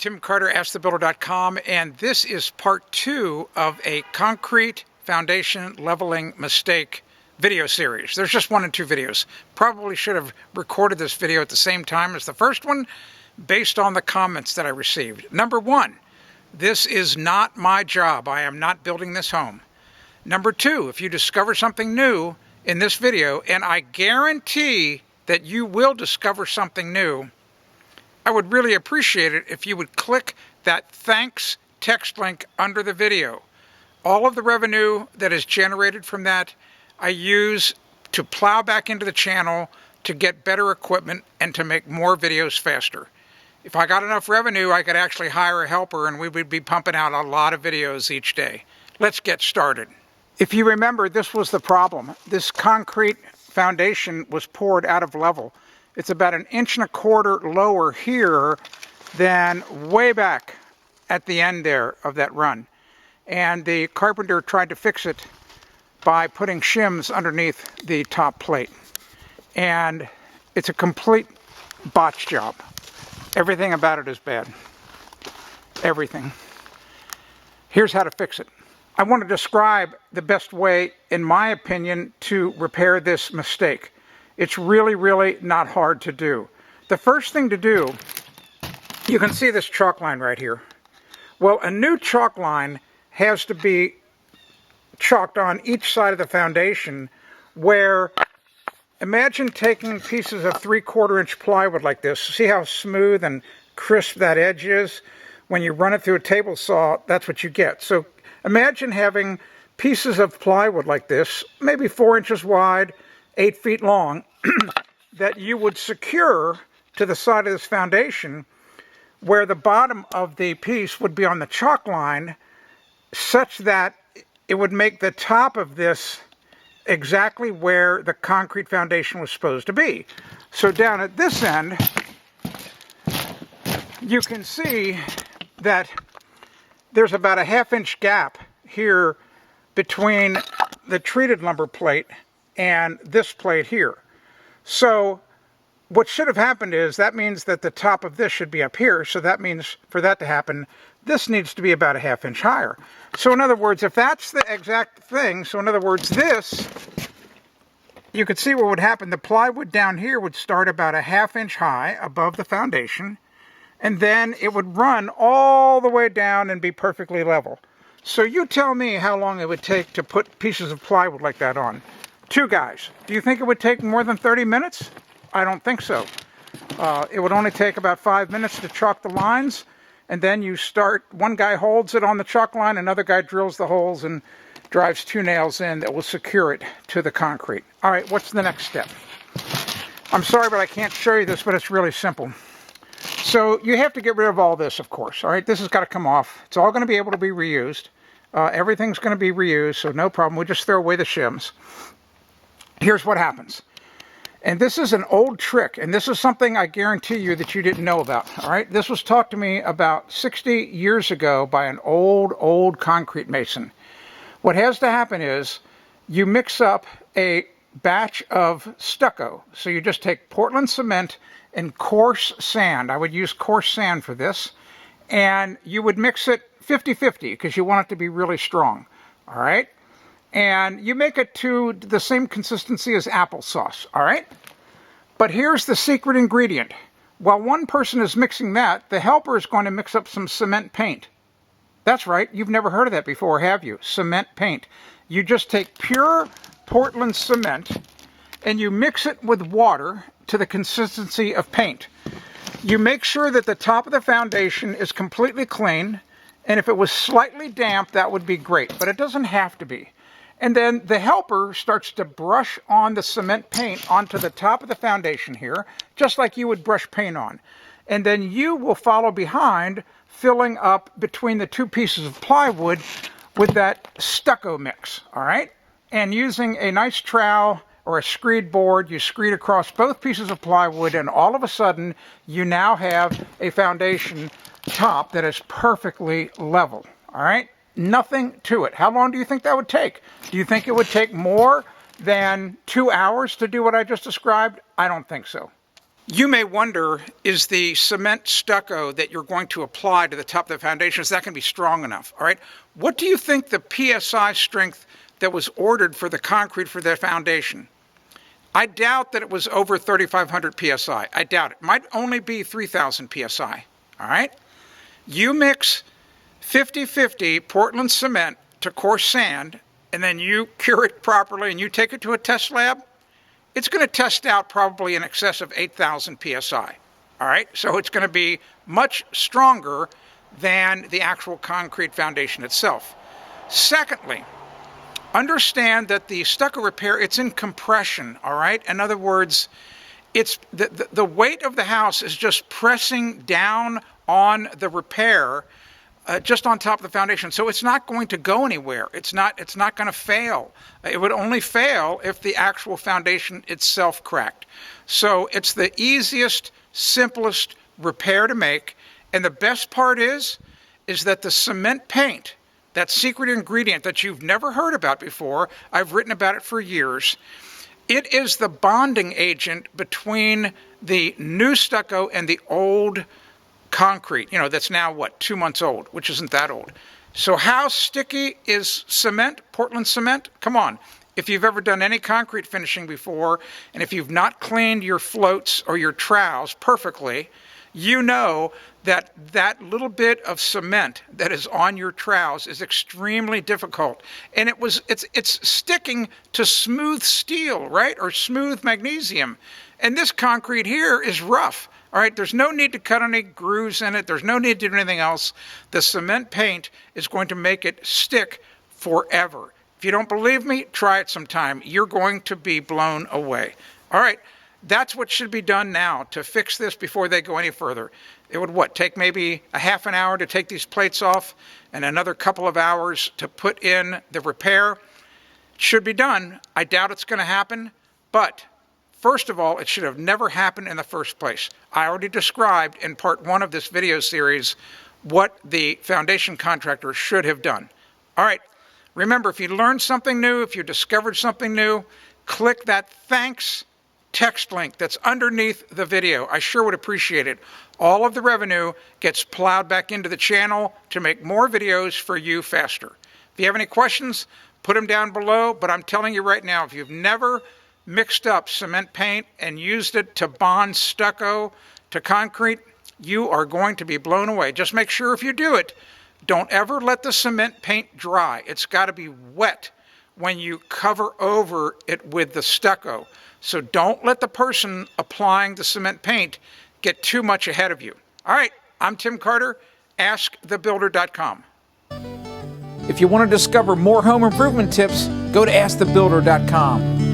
Tim Carter, AskTheBuilder.com, and this is part 2 of a concrete foundation leveling mistake video series. There's just 1 and 2 videos. Probably should have recorded this video at the same time as the first one based on the comments that I received. Number 1, this is not my job. I am not building this home. Number 2, if you discover something new in this video, and I guarantee that you will discover something new, I would really appreciate it if you would click that thanks text link under the video. All of the revenue that is generated from that I use to plow back into the channel to get better equipment and to make more videos faster. If I got enough revenue, I could actually hire a helper and we would be pumping out a lot of videos each day. Let's get started. If you remember, this was the problem. This concrete foundation was poured out of level. It's about 1.25 inches lower here than way back at the end there of that run. And the carpenter tried to fix it by putting shims underneath the top plate. And it's a complete botch job. Everything about it is bad. Everything. Here's how to fix it. I want to describe the best way, in my opinion, to repair this mistake. It's really, really not hard to do. The first thing to do, you can see this chalk line right here. Well, a new chalk line has to be chalked on each side of the foundation where, imagine taking pieces of 3/4 inch plywood like this. See how smooth and crisp that edge is? When you run it through a table saw, that's what you get. So imagine having pieces of plywood like this, maybe 4 inches wide, 8 feet long, that you would secure to the side of this foundation where the bottom of the piece would be on the chalk line, such that it would make the top of this exactly where the concrete foundation was supposed to be. So down at this end, you can see that there's about a 1/2 inch gap here between the treated lumber plate and this plate here. So what should have happened is, that means that the top of this should be up here. So that means for that to happen, this needs to be about a 1/2 inch higher. So in other words, if that's the exact thing, so in other words, this, you could see what would happen. The plywood down here would start about a 1/2 inch high above the foundation, and then it would run all the way down and be perfectly level. So you tell me how long it would take to put pieces of plywood like that on. 2 guys. Do you think it would take more than 30 minutes? I don't think so. It would only take about 5 minutes to chalk the lines, and then you start, one guy holds it on the chalk line, another guy drills the holes and drives 2 nails in that will secure it to the concrete. All right, what's the next step? I'm sorry, but I can't show you this, but it's really simple. So you have to get rid of all this, of course. All right, this has got to come off. It's all going to be able to be reused. Everything's going to be reused, so no problem. We just throw away the shims. Here's what happens. And this is an old trick, and this is something I guarantee you that you didn't know about. All right, this was taught to me about 60 years ago by an old concrete mason. What has to happen is you mix up a batch of stucco. So you just take Portland cement and coarse sand. I would use coarse sand for this. And you would mix it 50-50 because you want it to be really strong. All right? And you make it to the same consistency as applesauce. All right? But here's the secret ingredient. While one person is mixing that, the helper is going to mix up some cement paint. That's right. You've never heard of that before, have you? Cement paint. You just take pure Portland cement and you mix it with water to the consistency of paint. You make sure that the top of the foundation is completely clean, and if it was slightly damp, that would be great, but it doesn't have to be. And then the helper starts to brush on the cement paint onto the top of the foundation here, just like you would brush paint on. And then you will follow behind, filling up between the 2 pieces of plywood with that stucco mix, all right? And using a nice trowel or a screed board, you screed across both pieces of plywood, and all of a sudden, you now have a foundation top that is perfectly level, all right? Nothing to it. How long do you think that would take? Do you think it would take more than 2 hours to do what I just described? I don't think so. You may wonder, is the cement stucco that you're going to apply to the top of the foundation, is that going to be strong enough? All right. What do you think the PSI strength that was ordered for the concrete for the foundation? I doubt that it was over 3,500 PSI. I doubt it. It might only be 3,000 PSI. All right. You mix 50-50 Portland cement to coarse sand, and then you cure it properly and you take it to a test lab, it's going to test out probably in excess of 8,000 PSI. All right, so it's going to be much stronger than the actual concrete foundation itself. Secondly, understand that the stucco repair, it's in compression, all right? In other words, it's the weight of the house is just pressing down on the repair just on top of the foundation. So it's not going to go anywhere. It's not going to fail. It would only fail if the actual foundation itself cracked. So it's the easiest, simplest repair to make. And the best part is that the cement paint, that secret ingredient that you've never heard about before, I've written about it for years, it is the bonding agent between the new stucco and the old concrete, that's now, 2 months old, which isn't that old. So how sticky is cement, Portland cement? Come on. If you've ever done any concrete finishing before, and if you've not cleaned your floats or your trowels perfectly, you know that that little bit of cement that is on your trowels is extremely difficult. And it's sticking to smooth steel, right? Or smooth magnesium. And this concrete here is rough. All right, there's no need to cut any grooves in it. There's no need to do anything else. The cement paint is going to make it stick forever. If you don't believe me, try it sometime. You're going to be blown away. All right, that's what should be done now to fix this before they go any further. It would, take maybe a half an hour to take these plates off and another couple of hours to put in the repair. It should be done. I doubt it's going to happen, but first of all, it should have never happened in the first place. I already described in part 1 of this video series what the foundation contractor should have done. All right, remember, if you learned something new, if you discovered something new, click that thanks text link that's underneath the video. I sure would appreciate it. All of the revenue gets plowed back into the channel to make more videos for you faster. If you have any questions, put them down below, but I'm telling you right now, if you've never mixed up cement paint and used it to bond stucco to concrete, you are going to be blown away. Just make sure if you do it, don't ever let the cement paint dry. It's got to be wet when you cover over it with the stucco. So don't let the person applying the cement paint get too much ahead of you. All right, I'm Tim Carter, AskTheBuilder.com. If you want to discover more home improvement tips, go to AskTheBuilder.com.